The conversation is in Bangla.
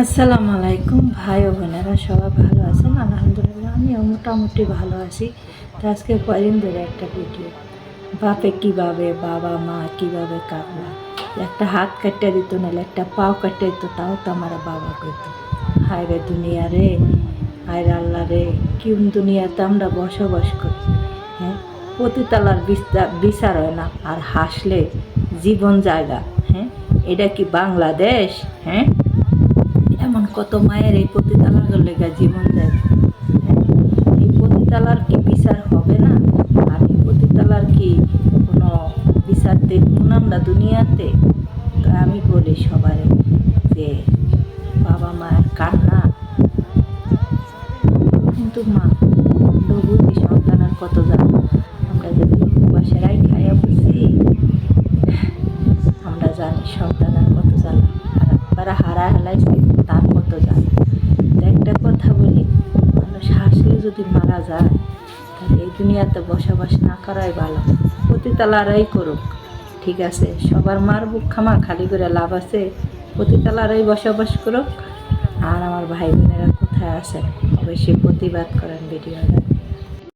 আসসালামু আলাইকুম ভাই ও বোনেরা, সবাই ভালো আছেন? আলহামদুলিল্লাহ আমিও মোটামুটি ভালো আছি। তো আজকে কয়দিন ধরে একটা ভিডিও, বাপে কিভাবে, বাবা মা কিভাবে কাটলা, একটা হাত কাটতে দিত, নাহলে একটা পাও কাটতে দিত, তাও তো আমার বাবা কইতো। হায় রে দুনিয়া রে, হায় রে আল্লাহ রে, কোন দুনিয়াতে আমরা বসবাস করি। হ্যাঁ, পতিতালার বিচার হয় না, আর হাসলে জীবন জায়গা। হ্যাঁ, এটা কি বাংলাদেশ? হ্যাঁ, এমন কত মায়ের এই পতিতালার লেগা জীবন যায়। হ্যাঁ, এই পতিতালার কি বিচার হবে না? আর এই পতিতালার কি কোনো বিচার দেখব না আমরা দুনিয়াতে? তো আমি বলি সবারে যে বাবা মায়ের কান্না কিন্তু মা বুঝি সন্তানের কত জানা। আমরা যদি বাসারাই খাইয়া বুঝি, আমরা জানি সন্তানের কত জানা, আর একবার হারা হেলাইছি তার কত জানা। একটা কথা বলি, মানুষ হাসলে যদি মারা যায়, তাহলে এই দুনিয়াতে বসবাস না করাই ভালো। পতিতালারাই করুক, ঠিক আছে, সবার মার বুক খামা খালি করে লাভ আছে। পতিতালারাই বসবাস করুক। আর আমার ভাই বোনেরা কোথায় আছেন, অবশ্যই প্রতিবাদ করেন ভিডিওটা।